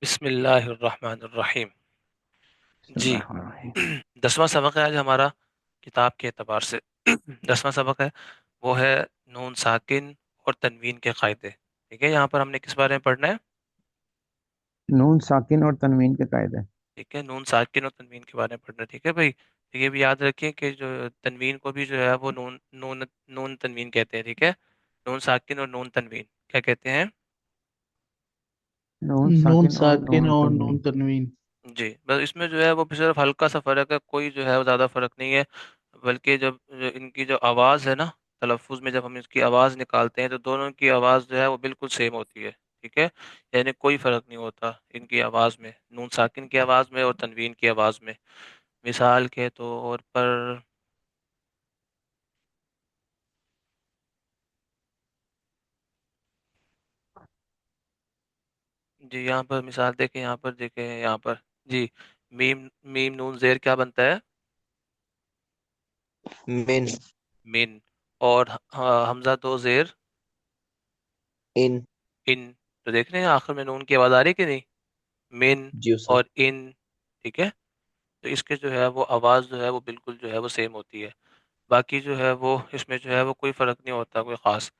بسم اللہ الرحمن الرحیم. بسم اللہ جی. الرحمن الرحیم۔ 10واں سبق ہے آج ہمارا کتاب کے اعتبار سے. 10واں سبق ہے وہ ہے نون ساکن اور تنوین کے قاعدے. ٹھیک ہے, یہاں پر ہم نے کس بارے میں پڑھنا ہے؟ نون ساکن اور تنوین کے قاعدے۔ ٹھیک ہے, نون ساکن اور تنوین کے بارے میں پڑھنا ہے. ٹھیک ہے بھائی, تو یہ بھی یاد رکھیں کہ جو تنوین کو بھی جو ہے وہ نون نون نون تنوین کہتے ہیں. ٹھیک ہے, نون ساکن اور نون تنوین کیا کہتے ہیں؟ نون نون ساکن اور ساکن نون اور نون تنوین۔ تنوین۔ جی, بس اس میں جو ہے وہ صرف ہلکا سا فرق ہے, کوئی جو ہے وہ زیادہ فرق نہیں ہے. بلکہ جب ان کی جو آواز ہے نا, تلفظ میں جب ہم اس کی آواز نکالتے ہیں تو دونوں کی آواز جو ہے وہ بالکل سیم ہوتی ہے. ٹھیک ہے, یعنی کوئی فرق نہیں ہوتا ان کی آواز میں, نون ساکن کی آواز میں اور تنوین کی آواز میں. مثال کے طور پر جی, یہاں پر مثال دیکھیں, یہاں پر دیکھیں, یہاں پر جی, میم میم نون زیر کیا بنتا ہے؟ من من. اور حمزہ دو زیر ان ان. تو دیکھ رہے ہیں آخر میں نون کی آواز آ رہی کہ نہیں؟ من جی استاد اور ان. ٹھیک ہے, تو اس کے جو ہے وہ آواز جو ہے وہ بالکل جو ہے وہ سیم ہوتی ہے. باقی جو ہے وہ اس میں جو ہے وہ کوئی فرق نہیں ہوتا کوئی خاص.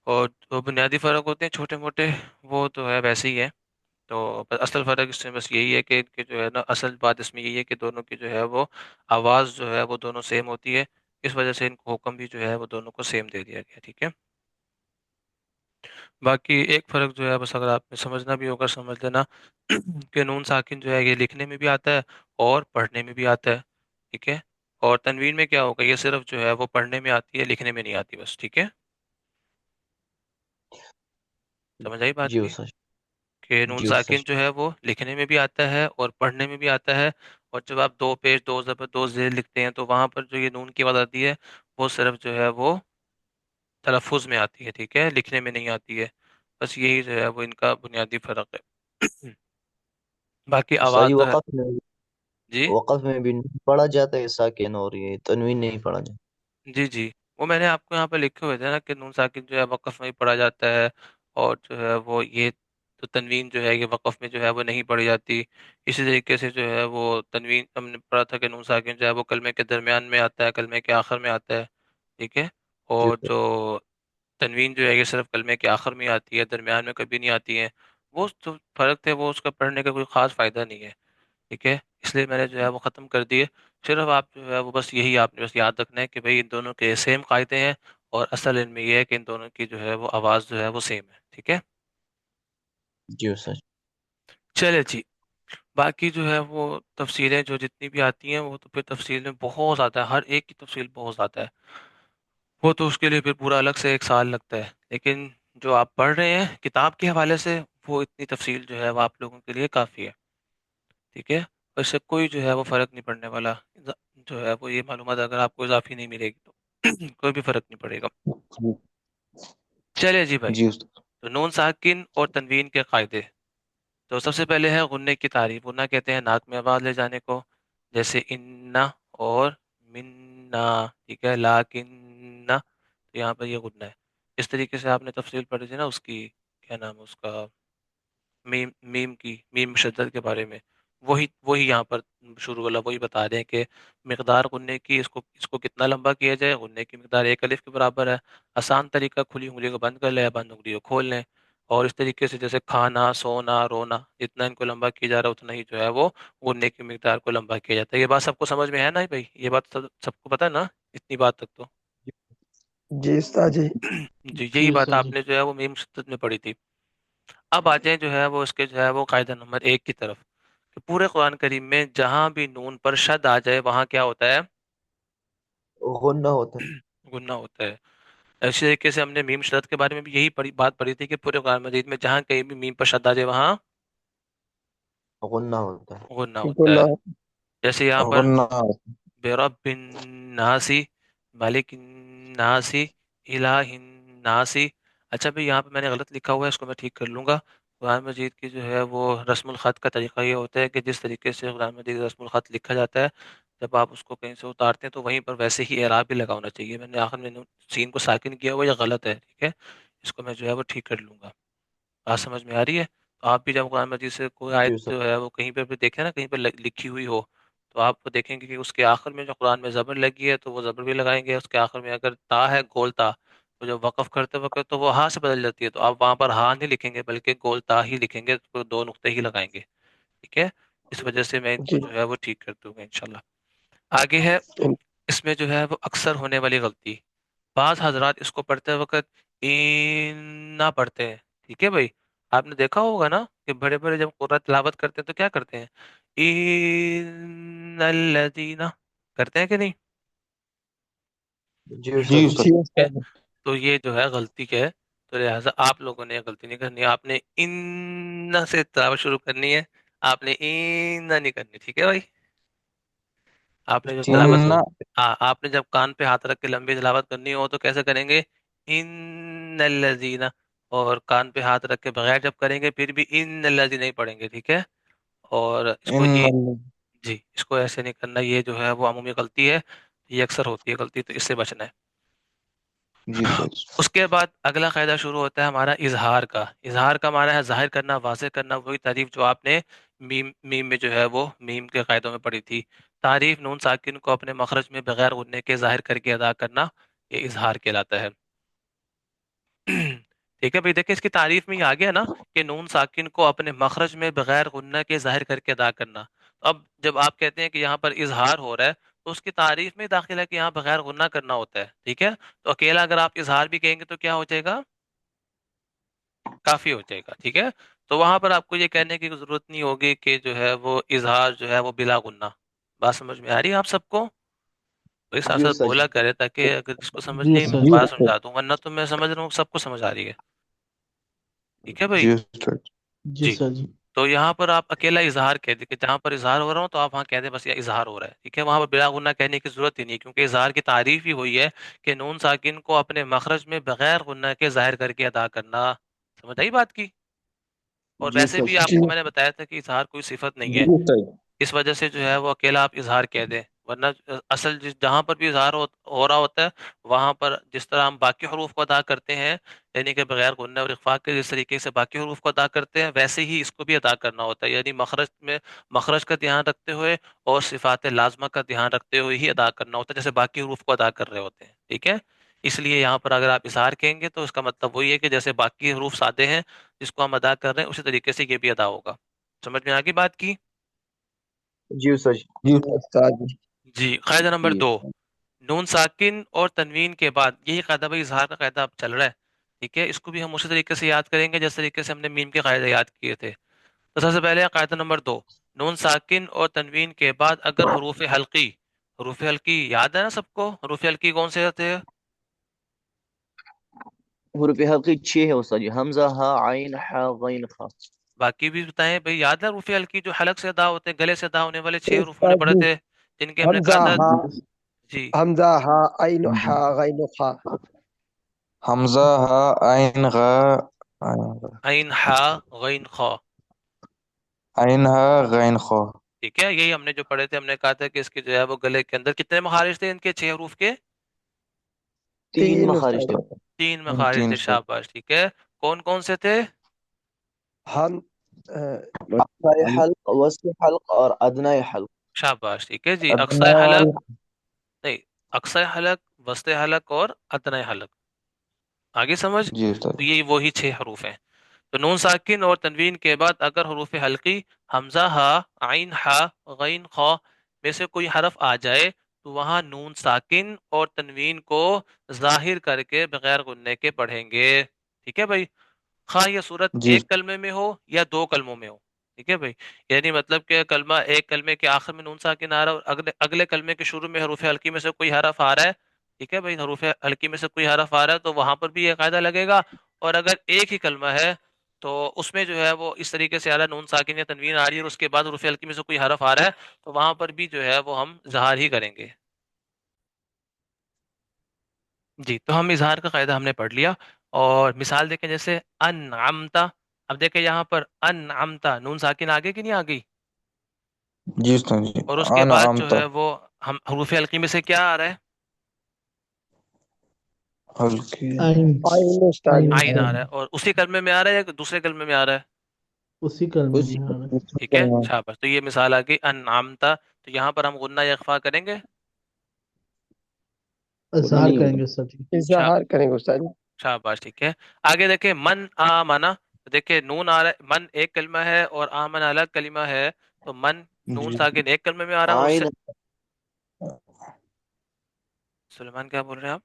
اور جو بنیادی فرق ہوتے ہیں چھوٹے موٹے, وہ تو ہے ویسے ہی ہے. تو بس اصل فرق اس میں بس یہی ہے کہ ان کے جو ہے نا, اصل بات اس میں یہی ہے کہ دونوں کی جو ہے وہ آواز جو ہے وہ دونوں سیم ہوتی ہے. اس وجہ سے ان کو حکم بھی جو ہے وہ دونوں کو سیم دے دیا گیا. ٹھیک ہے, باقی ایک فرق جو ہے بس اگر آپ نے سمجھنا بھی ہوگا سمجھ لینا کہ نون ساکن جو ہے یہ لکھنے میں بھی آتا ہے اور پڑھنے میں بھی آتا ہے. ٹھیک ہے, اور تنوین میں کیا ہوگا, یہ صرف جو ہے وہ پڑھنے میں آتی ہے, لکھنے میں نہیں آتی بس. ٹھیک ہے, سمجھ آئی بات جی کی؟ استاد کہ نون جی استاد ساکن جو ہے وہ لکھنے میں بھی آتا ہے اور پڑھنے میں بھی آتا ہے. اور جب آپ دو پیش دو زبر دو زیر لکھتے ہیں تو وہاں پر جو یہ نون کی آواز آتی ہے وہ صرف جو ہے وہ تلفظ میں آتی ہے. ٹھیک ہے, لکھنے میں نہیں آتی ہے. بس یہی جو ہے وہ ان کا بنیادی فرق ہے. باقی استاد آواز جی، جو ہے. جی وقف میں بھی نہیں پڑھا جاتا ہے ساکن اور یہ تنوین نہیں پڑھا جاتا؟ جی جی, وہ میں نے آپ کو یہاں پہ لکھے ہوئے تھے نا کہ نون ساکن جو ہے وقف میں ہی پڑھا جاتا ہے, اور جو ہے وہ یہ تو تنوین جو ہے یہ وقف میں جو ہے وہ نہیں پڑھی جاتی. اسی طریقے سے جو ہے وہ تنوین ہم نے پڑھا تھا کہ نون ساکن جو ہے وہ کلمے کے درمیان میں آتا ہے, کلمے کے آخر میں آتا ہے. ٹھیک ہے, جی اور استاد جو تنوین جو ہے یہ صرف کلمے کے آخر میں آتی ہے, درمیان میں کبھی نہیں آتی ہے. وہ جو فرق تھے وہ اس کا پڑھنے کا کوئی خاص فائدہ نہیں ہے. ٹھیک ہے, اس لیے میں نے جو ہے وہ ختم کر دیے. صرف آپ جو ہے وہ بس یہی آپ نے بس یاد رکھنا ہے کہ بھئی ان دونوں کے سیم قاعدے ہیں, اور اصل علم میں یہ ہے کہ ان دونوں کی جو ہے وہ آواز جو ہے وہ سیم ہے. ٹھیک ہے, جی استاد چلے جی. باقی جو ہے وہ تفصیلیں جو جتنی بھی آتی ہیں وہ تو پھر تفصیل میں بہت زیادہ ہے, ہر ایک کی تفصیل بہت زیادہ ہے. وہ تو اس کے لیے پھر پورا الگ سے 1 سال لگتا ہے. لیکن جو آپ پڑھ رہے ہیں کتاب کے حوالے سے, وہ اتنی تفصیل جو ہے وہ آپ لوگوں کے لیے کافی ہے. ٹھیک ہے, اور اس سے کوئی جو ہے وہ فرق نہیں پڑنے والا. جو ہے وہ یہ معلومات اگر آپ کو اضافی نہیں ملے گی تو کوئی بھی فرق نہیں پڑے گا. جی چلے جی بھائی, جی استاد تو نون ساکن اور تنوین کے قاعدے. تو سب سے پہلے ہے غنے کی تعریف. غنہ کہتے ہیں ناک میں آواز لے جانے کو, جیسے انا اور منا. ٹھیک ہے, لاکن, تو یہاں پر یہ غنہ ہے. اس طریقے سے آپ نے تفصیل پڑھی تھی نا اس کی, کیا نام ہے اس کا, میم کی, میم مشدد کے بارے میں. وہی یہاں پر شروع والا وہی بتا رہے ہیں کہ مقدار غنے کی, اس کو کتنا لمبا کیا جائے. غنے کی مقدار 1 الف کے برابر ہے. آسان طریقہ, کھلی انگلی کو بند کر لیں, بند انگلی کو کھول لیں. اور اس طریقے سے جیسے کھانا, سونا, رونا, جتنا ان کو لمبا کیا جا رہا ہے اتنا ہی جو ہے وہ غنے کی مقدار کو لمبا کیا جاتا ہے. یہ بات سب کو سمجھ میں ہے نا بھائی؟ یہ بات سب کو پتہ ہے نا اتنی بات تک تو؟ جی استاد جی۔ جی, جی یہی بات استاد آپ جی۔ نے جو ہے وہ میم شدت میں پڑھی تھی. اب آ جائیں جو ہے وہ اس کے جو ہے وہ قاعدہ نمبر 1 کی طرف, کہ پورے قرآن کریم میں جہاں بھی نون پر شد آ جائے وہاں کیا ہوتا ہے؟ غنہ ہوتا گناہ ہوتا ہے. اسی طریقے سے ہم نے میم شدت کے بارے میں بھی یہی بات پڑھی تھی کہ پورے قرآن مجید میں جہاں کہیں بھی میم پر شد آ جائے وہاں ہے، غنہ ہوتا گناہ ہوتا ہے. گناہ جیسے یہاں پر گناہ برب الناسی, مالک الناسی, الہ الناسی. اچھا بھئی, یہاں پہ میں نے غلط لکھا ہوا ہے, اس کو میں ٹھیک کر لوں گا. قرآن مجید کی جو ہے وہ رسم الخط کا طریقہ یہ ہوتا ہے کہ جس طریقے سے قرآن مجید رسم الخط لکھا جاتا ہے, جب آپ اس کو کہیں سے اتارتے ہیں تو وہیں پر ویسے ہی اعراب بھی لگا ہونا چاہیے. میں نے آخر میں سین کو ساکن کیا ہوا, یہ غلط ہے. ٹھیک ہے, اس کو میں جو ہے وہ ٹھیک کر لوں گا. بات سمجھ میں آ رہی ہے؟ تو آپ بھی جب قرآن مجید سے کوئی آیت جی سر. جو ہے وہ کہیں پہ بھی دیکھیں نا، کہیں پہ لکھی ہوئی ہو، تو آپ کو دیکھیں گے کہ اس کے آخر میں جو قرآن میں زبر لگی ہے تو وہ زبر بھی لگائیں گے، اس کے آخر میں اگر تا ہے گول تا، تو جب وقف کرتے وقت تو وہ ہاں سے بدل جاتی ہے، تو آپ وہاں پر ہاں نہیں لکھیں گے بلکہ گول تا ہی لکھیں گے، تو دو نقطے ہی لگائیں گے، ٹھیک ہے؟ اس وجہ سے میں ان کو جی جو ہے وہ ٹھیک کر دوں گا انشاءاللہ۔ آگے ہے اس میں جو ہے وہ اکثر ہونے والی غلطی، بعض حضرات اس کو پڑھتے وقت نہ پڑھتے ہیں، ٹھیک ہے بھائی؟ آپ نے دیکھا ہوگا نا کہ بڑے بڑے جب قرآن تلاوت کرتے ہیں تو کیا کرتے ہیں، ان الذین، کرتے ہیں کہ نہیں؟ جی جی استاد جی. استاد۔ جی ٹھیک ہے؟ استاد تو یہ جو ہے غلطی کیا ہے، تو لہٰذا آپ لوگوں نے یہ غلطی نہیں کرنی، آپ نے ان سے تلاوت شروع کرنی ہے، آپ نے این نہیں کرنی، ٹھیک ہے بھائی؟ آپ نے جو ٹھیک ہے تلاوت، استاد. ہاں آپ نے جب کان پہ ہاتھ رکھ کے لمبی تلاوت کرنی ہو تو کیسے کریں گے، ان الذین، اور کان پہ ہاتھ رکھ کے بغیر جب کریں گے پھر بھی ان الذین نہیں پڑھیں گے، ٹھیک ہے؟ اور اس کو ان اللہ۔ جی اس کو ایسے نہیں کرنا، یہ جو ہے وہ عمومی غلطی ہے، یہ اکثر ہوتی ہے غلطی، تو اس سے بچنا ہے۔ جی استاد۔ اس کے بعد اگلا قاعدہ شروع ہوتا ہے ہمارا اظہار کا۔ اظہار کا معنی ہے ظاہر کرنا، واضح کرنا، وہی تعریف جو آپ نے میم میں جو ہے وہ میم کے قاعدوں میں پڑھی تھی، تعریف نون ساکن کو اپنے مخرج میں بغیر غننے کے ظاہر کر کے ادا کرنا، یہ اظہار کہلاتا ہے۔ ٹھیک ہے بھائی، دیکھیں اس کی تعریف میں یہ آ گیا نا کہ نون ساکن کو اپنے مخرج میں بغیر غنہ کے ظاہر کر کے ادا کرنا۔ اب جب آپ کہتے ہیں کہ یہاں پر اظہار ہو رہا ہے تو اس کی تعریف میں داخل ہے کہ یہاں بغیر غنہ کرنا ہوتا ہے، ٹھیک ہے؟ تو اکیلا اگر آپ اظہار بھی کہیں گے تو کیا ہو جائے گا، کافی ہو جائے گا، ٹھیک ہے؟ تو وہاں پر آپ کو یہ کہنے کی ضرورت نہیں ہوگی کہ جو ہے وہ اظہار جو ہے وہ بلا غنہ۔ بات سمجھ میں آ رہی ہے آپ سب کو؟ وہی ساتھ جی ساتھ استاد جی. بولا کرے تاکہ اگر جس کو سمجھ جی نہیں میں استاد۔ دوبارہ سمجھا دوں، ورنہ تو میں سمجھ رہا ہوں سب کو سمجھ آ رہی ہے، ٹھیک ہے بھائی؟ جی استاد۔ جی جی، سر جی. تو یہاں پر آپ اکیلا اظہار کہہ دیں کہ جہاں پر اظہار ہو رہا ہوں تو آپ وہاں کہہ دیں بس یہ اظہار ہو رہا ہے، ٹھیک ہے؟ وہاں پر بلا غنہ کہنے کی ضرورت ہی نہیں، کیونکہ اظہار کی تعریف ہی ہوئی ہے کہ نون ساکن کو اپنے مخرج میں بغیر غنہ کے ظاہر کر کے ادا کرنا۔ سمجھ آئی بات کی؟ اور جی ویسے استاد بھی جی. آپ جی کو میں نے بتایا تھا کہ اظہار کوئی صفت نہیں جی ہے، استاد۔ اس وجہ سے جو ہے وہ اکیلا آپ اظہار کہہ دیں، ورنہ اصل جہاں پر بھی اظہار ہو رہا ہوتا ہے وہاں پر جس طرح ہم باقی حروف کو ادا کرتے ہیں، یعنی کہ بغیر غنہ اور اخفاء کے جس طریقے سے باقی حروف کو ادا کرتے ہیں ویسے ہی اس کو بھی ادا کرنا ہوتا ہے، یعنی مخرج میں مخرج کا دھیان رکھتے ہوئے اور صفات لازمہ کا دھیان رکھتے ہوئے ہی ادا کرنا ہوتا ہے، جیسے باقی حروف کو ادا کر رہے ہوتے ہیں، ٹھیک ہے؟ اس لیے یہاں پر اگر آپ اظہار کہیں گے تو اس کا مطلب وہی ہے کہ جیسے باقی حروف سادے ہیں جس کو ہم ادا کر رہے ہیں اسی طریقے سے یہ بھی ادا ہوگا۔ سمجھ میں آگے بات کی؟ جی استاد جی. جی جی استاد جی. جی، قاعدہ نمبر جی 2، نون ساکن اور تنوین کے بعد، یہی قاعدہ بھائی اظہار کا قاعدہ اب چل رہا ہے، ٹھیک ہے؟ اس کو بھی ہم اسی طریقے سے یاد کریں گے جس طریقے سے ہم نے میم کے قاعدے یاد کیے تھے۔ تو سب سے پہلے قاعدہ نمبر 2، نون ساکن اور تنوین کے بعد اگر حروف حلقی، حروف حلقی یاد ہے نا سب کو؟ حروف حلقی کون سے ہوتے ہیں؟ حروف حلقی 6 ہے استاد جی. حمزہ ہا عین ہا غین خا. باقی بھی بتائیں بھائی، یاد ہے حروف حلقی جو حلق سے ادا ہوتے ہیں، گلے سے ادا ہونے والے 6 حروف ہم نے استاد پڑھے جی. تھے جن کے ہم نے کہا حمزہ تھا؟ ہا، جی، حمزہ ہا عین ہا غین خا. حمزہ ہا عین غا عین ہا غین خا، عین ہا غین خا۔ ٹھیک ہے؟ یہی ہم نے جو پڑھے تھے، ہم نے کہا تھا کہ اس کے جو ہے وہ گلے کے اندر کتنے مخارج تھے ان کے 6 حروف کے؟ 3 تین مخارج استاد. تھے. 3 مخارج تین تھے، سے شاباش، ٹھیک ہے؟ کون کون سے تھے؟ ہم اقصی حلق، وسط حلق اور ادنی حلق. شاباش، ٹھیک ہے جی، اقصی ادنان۔ حلق، نہیں، اقصی حلق، وسط حلق اور ادنی حلق، آگے سمجھ؟ جی استاد۔ تو یہ وہی 6 حروف ہیں۔ تو نون ساکن اور تنوین کے بعد اگر حروف حلقی حمزہ ہا، عین ہا، غین خا میں سے کوئی حرف آ جائے تو وہاں نون ساکن اور تنوین کو ظاہر کر کے بغیر غننے کے پڑھیں گے، ٹھیک ہے بھائی؟ خواہ یہ صورت جی ایک کلمے میں ہو یا 2 کلموں میں ہو، ٹھیک ہے بھائی؟ یعنی مطلب کہ کلمہ، ایک کلمے کے آخر میں نون ساکن آ رہا ہے اور اگلے کلمے کے شروع میں حروف حلقی میں سے کوئی حرف آ رہا ہے، ٹھیک ہے بھائی؟ حروف حلقی میں سے کوئی حرف آ رہا ہے تو وہاں پر بھی یہ قاعدہ لگے گا، اور اگر ایک ہی کلمہ ہے تو اس میں جو ہے وہ اس طریقے سے اعلیٰ نون ساکن یا تنوین آ رہی ہے اور اس کے بعد حروف حلقی میں سے کوئی حرف آ رہا ہے تو وہاں پر بھی جو ہے وہ ہم اظہار ہی کریں گے۔ جی، تو ہم اظہار کا قاعدہ ہم نے پڑھ لیا، اور مثال دیکھیں جیسے انعمتا، اب دیکھیں یہاں پر انعمتا نون ساکن آگے کی نہیں آ گئی، جی استاد جی۔ اور اس کے بعد جو انعمت ہے وہ ہم حروف حلقی میں سے کیا آ رہا ہے؟ ہلکی عین استاد. آئین آ رہا ہے، اور اسی کلمے میں آ رہا ہے یا دوسرے کلمے میں آ رہا ہے؟ اسی کلمے اسی میں آ رہا ہے۔ ٹھیک ہے شاباش. تو یہ مثال آ گئی انعامتا. تو یہاں پر ہم غنہ یا اخفا کریں گے. اظہار نہیں کریں ہوگا. گے سر جی۔ اظہار کریں گے استاد. شاباش. ٹھیک ہے. آگے دیکھیں من آمنا. دیکھیں نون آ رہا ہے, من ایک کلمہ ہے اور آمن الگ کلمہ ہے. تو من نون جی ساکن ایک کلمے میں آ رہا ہے اور اس آئین سے سلیمان کیا بول رہے ہیں آپ؟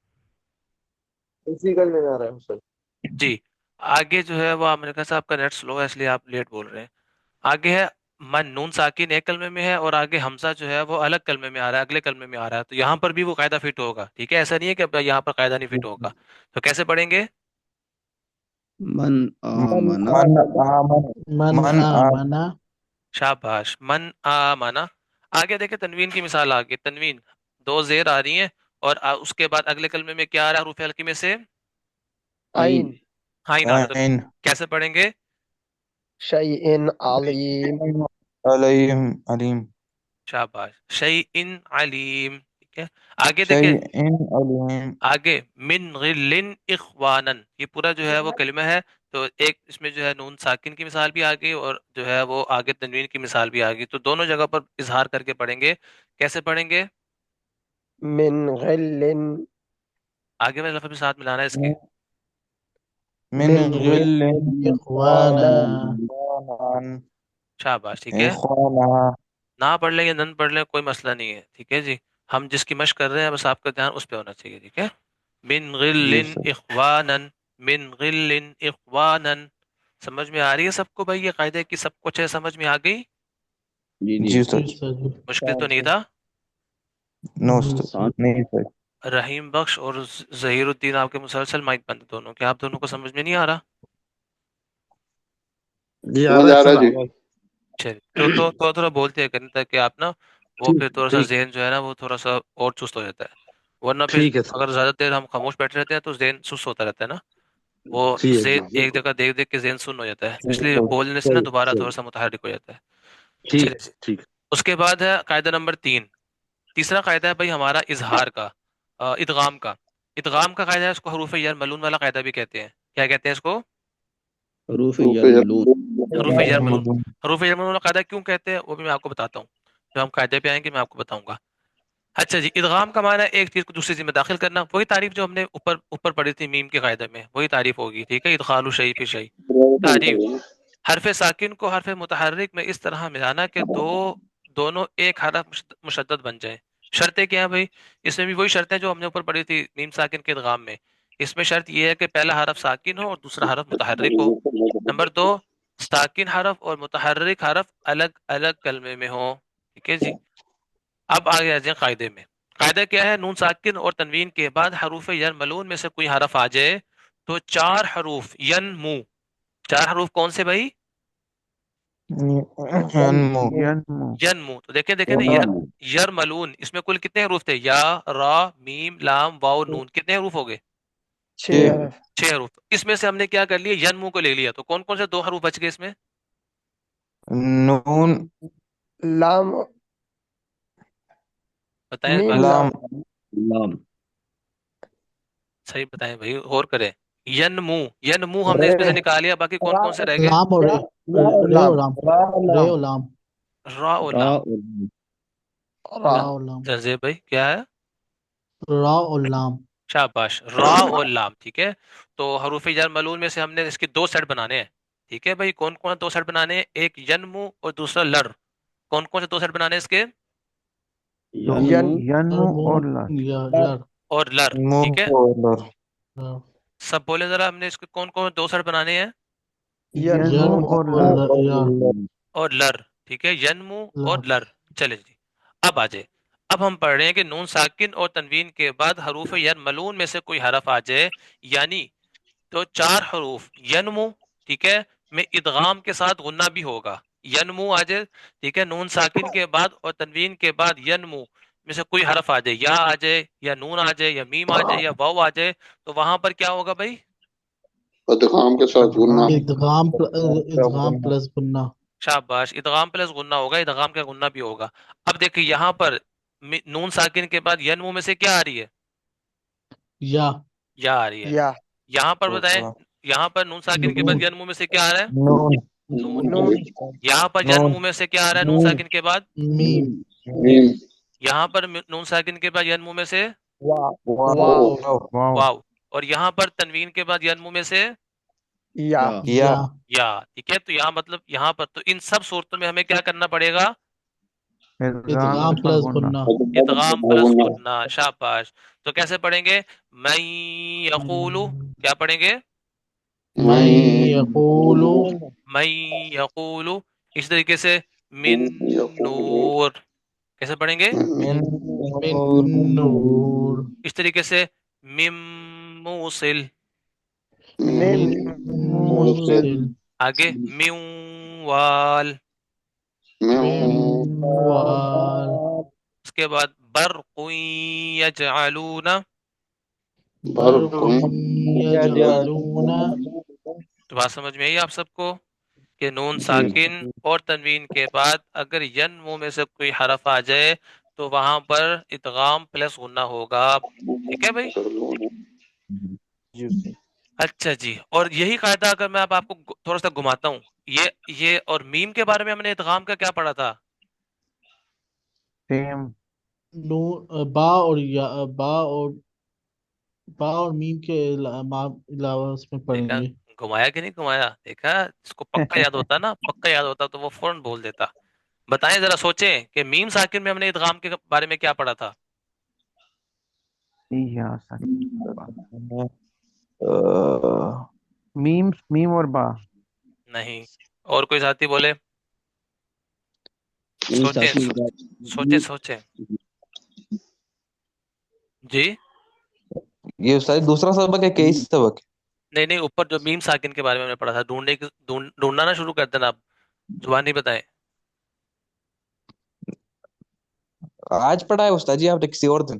اسی کلمے میں آ رہا ہے سر. جی. آگے جو ہے وہ امریکہ صاحب کا نیٹ سلو ہے اس لیے آپ لیٹ بول رہے ہیں. آگے ہے من نون ساکن ایک کلمے میں ہے اور آگے حمزہ جو ہے وہ الگ کلمے میں آ رہا ہے, اگلے کلمے میں آ رہا ہے. تو یہاں پر بھی وہ قاعدہ فٹ ہوگا. ٹھیک ہے, ایسا نہیں ہے کہ اب یہاں پر قاعدہ نہیں فٹ ہوگا. تو کیسے پڑھیں گے؟ من آمنا من آمن من من آمنا شاباش. من آمنا. آگے دیکھیں تنوین کی مثال آگے. تنوین دو زیر آ رہی ہیں اور اس کے بعد اگلے کلمے میں کیا آ رہا ہے حروف ہلکی میں سے؟ عین ہائن آ رہا ہے. تو عین کیسے پڑھیں گے؟ شیء علیم. علیم علیم شاباش. شیء علیم. ٹھیک ہے. آگے دیکھیں شیء علیم آگے من غلن اخوانن. یہ پورا جو ہے وہ کلمہ ہے. تو ایک اس میں جو ہے نون ساکن کی مثال بھی آ گئی اور جو ہے وہ آگے تنوین کی مثال بھی آ گئی. تو دونوں جگہ پر اظہار کر کے پڑھیں گے. کیسے پڑھیں گے؟ من غل آگے میں لفظ بھی ساتھ ملانا ہے اس کے. من من غل غل اخوانا اخوانا شاباش. ٹھیک ہے. اخوانا نہ پڑھ لیں یا نن پڑھ لیں کوئی مسئلہ نہیں ہے. ٹھیک ہے جی. ہم جس کی مشق کر رہے ہیں بس آپ کا دھیان اس پہ ہونا چاہیے. ٹھیک ہے. من غل جی سر اخوانن. من غل اخوانن. سمجھ میں آ رہی ہے سب کو بھائی؟ یہ قاعدے کی سب کچھ ہے, سمجھ میں آ گئی؟ جی جی جی جی سر سر جی۔ مشکل تو نہیں تھا؟ نو جی سر ساتھ نہیں سر رحیم بخش اور ظہیر الدین آپ کے مسلسل مائک بند دونوں. کیا آپ دونوں کو سمجھ میں نہیں آ رہا؟ جی آ رہا ہے جی. چلیے تو تھوڑا بولتے کریں تاکہ آپ نا وہ پھر تھوڑا سا ٹھیک ذہن جو ہے نا وہ تھوڑا سا اور چست ہو جاتا ہے. ورنہ پھر ٹھیک ہے سر. اگر زیادہ دیر ہم خاموش بیٹھے رہتے ہیں تو ذہن سست ہوتا رہتا ہے نا. وہ ٹھیک ذہن ہے ایک بالکل. جگہ دیکھ دیکھ کے ذہن سن ہو جاتا ہے, تو اس لیے بولنے سے نا صحیح دوبارہ تھوڑا صحیح. سا متحرک ہو جاتا ہے. ٹھیک چلیے جی. ٹھیک. اس کے بعد ہے قاعدہ نمبر 3. تیسرا قاعدہ ہے بھائی ہمارا اظہار کا, ادغام کا. ادغام کا قاعدہ ہے, اس کو حروف یر ملون والا قاعدہ بھی کہتے ہیں. کیا کہتے ہیں اس کو؟ حروف یرملون. حروف یر ملون. حروف یر ملون والا قاعدہ کیوں کہتے ہیں وہ بھی میں آپ کو بتاتا ہوں. جب ہم قاعدے پہ آئیں گے میں آپ کو بتاؤں گا. اچھا جی. ادغام کا معنی ہے ایک چیز کو دوسری چیز میں داخل کرنا. وہی تعریف جو ہم نے اوپر پڑھی تھی میم کے قاعدے میں, وہی تعریف ہوگی. ٹھیک ہے. ادخال شیء فی شیء. تعریف حرف ساکن کو حرف متحرک میں اس طرح ملانا کہ دونوں ایک حرف مشدد بن جائیں. شرطیں کیا ہیں بھائی؟ اس میں بھی وہی شرطیں جو ہم نے اوپر پڑھی تھی میم ساکن کے ادغام میں. اس میں شرط یہ ہے کہ پہلا حرف ساکن ہو اور دوسرا حرف متحرک ہو. نمبر 2, ساکن حرف اور متحرک حرف الگ الگ کلمے میں ہوں. ٹھیک ہے جی. اب آگے آ جائیں قاعدے میں. قاعدہ کیا ہے؟ نون ساکن اور تنوین کے بعد حروف ین میں سے کوئی حرف آ جائے تو 4 حروف ینمو. 4 حروف کون سے بھائی؟ ینمو ینمو ینمو. تو دیکھیں نا یرملون اس میں کل کتنے حروف تھے؟ یا را میم لام واو نون. کتنے حروف ہو گئے؟ 6 حرف. 6 حروف. اس میں سے ہم نے کیا کر لیا؟ ینمو کو لے لیا. تو کون کون سے 2 حروف بچ گئے اس میں؟ نون لام بتائیں میم لام لام. لام. صحیح بتائیں بھائی, غور کریں. ینمو ہم نے اس میں سے نکالیا, باقی کون کون سے رہ گئے؟ لام اور رے لام اور لام. رے اور لام. را اور را لام. اور را. را اور لام. تنزیب بھائی کیا ہے؟ را اور لام. شاباش. را اور لام. ٹھیک ہے. تو حروف جر ملون میں سے ہم نے اس کے 2 سیٹ بنانے ہیں. ٹھیک ہے بھائی. کون کون 2 سیٹ بنانے ہیں؟ ایک ینمو اور دوسرا لر. کون کون سے 2 سیٹ بنانے ہیں اس کے؟ ینمو ینمو یرمو اور لر یر. اور لر. مو ٹھیک ہے. اور لر سب بولے ذرا, ہم نے اس کے کون کون 2 سیٹ بنانے ہیں؟ ینمو یرمو اور اور لر یر. اور لر. ٹھیک ہے. ینمو اور لر. لر. چلے جی. اب آ جائے. اب ہم پڑھ رہے ہیں کہ نون ساکن اور تنوین کے بعد حروف ین ملون میں سے کوئی حرف آ جائے, یعنی تو 4 حروف ینمو. ٹھیک ہے. میں ادغام کے ساتھ غنہ بھی ہوگا. ینمو آ جائے. ٹھیک ہے. نون ساکن کے بعد اور تنوین کے بعد ینمو میں سے کوئی حرف آ جائے, یا آ جائے یا نون آ جائے یا میم آ جائے یا واو آ جائے, تو وہاں پر کیا ہوگا بھائی؟ ادغام کے ساتھ غنہ. ادغام پلس گنہ. شاباش. ادغام پلس غنہ ہوگا. ادغام کا غنہ بھی ہوگا. اب دیکھیں یہاں پر نون ساکن کے بعد ینمو میں سے کیا آ رہی ہے؟ یا. یا آ رہی ہے. یا یہاں پر بتائیں, یہاں پر نون ساکن کے بعد ینمو میں سے کیا آ رہا ہے؟ نون نون نون یہاں پر ین منہ میں سے کیا آ رہا ہے نون ساکن کے بعد؟ میم میم یہاں پر نون ساکن کے بعد ین منہ میں سے واو واو، اور یہاں پر تنوین کے بعد ین منہ میں سے یا یا یا، ٹھیک ہے؟ تو یہاں مطلب یہاں پر تو ان سب صورتوں میں ہمیں کیا کرنا پڑے گا؟ ادغام پلس غنہ ادغام پلس غنہ، شاباش۔ تو کیسے پڑھیں گے؟ من یقول، کیا پڑھیں گے؟ من یقول من یقول، اس طریقے سے من نور، کیسے پڑھیں گے؟ من نور اس طریقے سے مم موصل، میم من موصل آگے من وال، من وال اس کے بعد برق یجعلون، برق یجعلون تو بات سمجھ میں آئی آپ سب کو کہ نون جی ساکن اور تنوین کے بعد اگر ین منہ میں سے کوئی حرف آ جائے تو وہاں پر ادغام پلس غنہ ہوگا، ٹھیک ہے بھائی؟ اچھا جی، اور یہی قاعدہ اگر میں اب آپ کو تھوڑا سا گھماتا ہوں، یہ اور میم کے بارے میں ہم نے ادغام کا کیا پڑھا تھا؟ سیم نون با اور میم کے علاوہ اس میں پڑھیں دیکھا گے گھمایا کہ نہیں گھمایا؟ دیکھا اس کو پکا یاد ہوتا نا، پکا یاد ہوتا تو وہ فوراً بول دیتا۔ بتائیں ذرا، سوچیں کہ میم ساکن میں ہم نے ادغام کے بارے میں کیا پڑھا تھا؟ یا میم اور با نہیں، اور کوئی ساتھی بولے؟ نون سوچیں ساکن کے بعد سوچیں سوچیں جی، یہ استاد دوسرا سبق ہے کہ اس سبق؟ نہیں نہیں، اوپر جو میم ساکن کے بارے میں ہم نے پڑھا تھا، ڈھونڈنا نہ شروع کر دینا آپ، زبانی بتائیں۔ آج پڑھا ہے استاد جی آپ نے کسی اور دن؟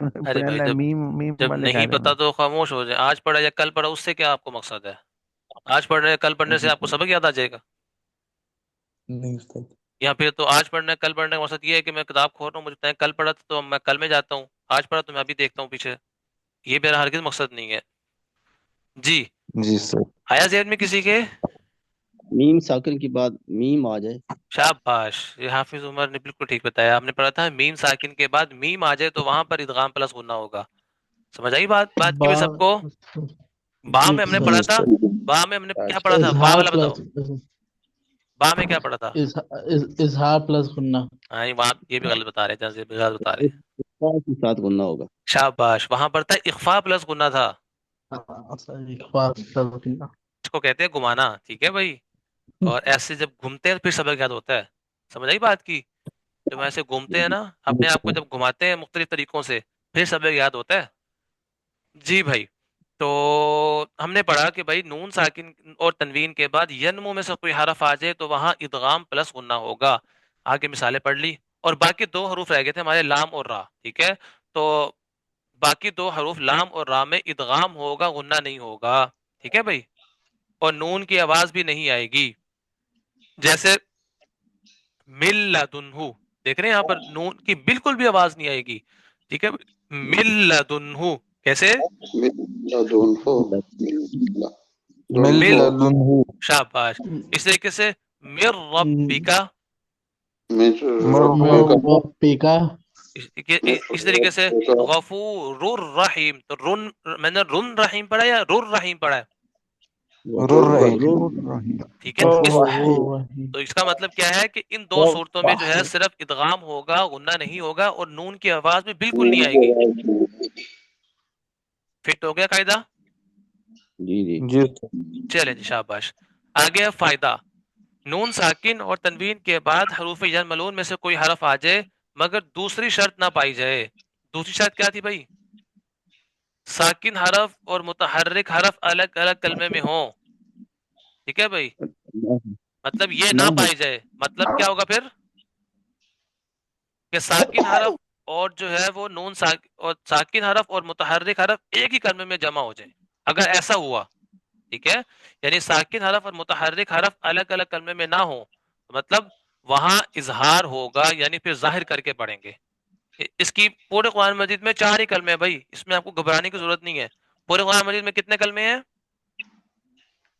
ارے بھائی، میم جب والے نہیں کہہ پتا دینا تو خاموش ہو جائے۔ آج پڑھا یا کل پڑھا، اس سے کیا آپ کو مقصد ہے؟ آج پڑھنے کل پڑھنے سے آپ کو سبق یاد آ جائے گا؟ نہیں استاد۔ یا پھر تو آج پڑھنے کل پڑھنے کا مقصد یہ ہے کہ میں کتاب کھول رہا ہوں، مجھے کل پڑھا تھا تو میں کل میں جاتا ہوں، آج پڑھا تو میں ابھی دیکھتا ہوں پیچھے، یہ میرا ہرگز مقصد نہیں ہے جی۔ جی سر۔ آیا ذہن میں کسی کے؟ میم ساکن کے بعد میم آ جائے شاباش، یہ حافظ عمر نے بالکل ٹھیک بتایا۔ آپ نے پڑھا تھا میم ساکن کے بعد میم آ جائے تو وہاں پر ادغام پلس غنہ ہوگا، سمجھ آئی بات کی با بھی سب کو؟ با جی میں ہم نے سر جی پڑھا تھا، استاد با میں ہم نے کیا پڑھا تھا؟ با اظہار والا بتاؤ، با میں کیا پڑھا تھا؟ اظہار پلس غنہ ہاں وہاں یہ بھی غلط بتا رہے ہیں، غلط بتا رہے ہیں۔ کے ساتھ غنہ ہوگا شاباش، وہاں پر تھا اخفا پلس غنہ تھا، اخبار پلس غنہ اس کو کہتے ہیں گمانا، ٹھیک ہے بھائی؟ اور ایسے جب گھومتے ہیں پھر سبق یاد ہوتا ہے، سمجھ آئی بات کی؟ جب ایسے گھومتے ہیں نا اپنے آپ کو، جب گھماتے ہیں مختلف طریقوں سے پھر سبق یاد ہوتا ہے جی بھائی۔ تو ہم نے پڑھا کہ بھائی نون ساکن اور تنوین کے بعد ین منہ میں سے کوئی حرف آ جائے تو وہاں ادغام پلس غنہ ہوگا، آگے مثالیں پڑھ لی، اور باقی دو حروف رہ گئے تھے ہمارے لام اور را، ٹھیک ہے؟ تو باقی دو حروف لام اور را میں ادغام ہوگا، غنہ نہیں ہوگا، ٹھیک ہے بھائی؟ اور نون کی آواز بھی نہیں آئے گی، جیسے مل لدنہ، دیکھ رہے ہیں یہاں پر نون کی بالکل بھی آواز نہیں آئے گی، ٹھیک ہے؟ مل لدنہ کیسے؟ مل مل، لدنہ شاباش۔ اس طریقے سے مر ربکا، پیکا اس طریقے سے غفور الرحیم، تو رن، میں نے رن رحیم پڑھا یا رر رحیم پڑھا ہے؟ رر رہی ٹھیک ہے، تو اس کا مطلب کیا ہے کہ ان دو صورتوں میں جو ہے صرف ادغام ہوگا، غنہ نہیں ہوگا، اور نون کی آواز بھی بالکل نہیں آئے گی۔ فٹ ہو گیا قاعدہ؟ جی جی جی چلیں جی، شاباش۔ آگے فائدہ، نون ساکن اور تنوین کے بعد حروف ین ملون میں سے کوئی حرف آ جائے مگر دوسری شرط نہ پائی جائے۔ دوسری شرط کیا تھی بھائی؟ ساکن حرف اور متحرک حرف الگ الگ کلمے میں ہوں، ٹھیک ہے بھائی؟ مطلب یہ نہ پائی جائے، مطلب کیا ہوگا پھر؟ کہ ساکن حرف اور جو ہے وہ نون ساکن حرف اور متحرک حرف ایک ہی کلمے میں جمع ہو جائیں، اگر ایسا ہوا، ٹھیک ہے؟ یعنی ساکن حرف اور متحرک حرف الگ الگ کلمے میں نہ ہو، مطلب وہاں اظہار ہوگا، یعنی پھر ظاہر کر کے پڑھیں گے۔ اس کی پورے قرآن مجید میں 4 ہی کلمے ہیں بھائی، اس میں آپ کو گھبرانے کی ضرورت نہیں ہے۔ پورے قرآن مجید میں کتنے کلمے ہیں؟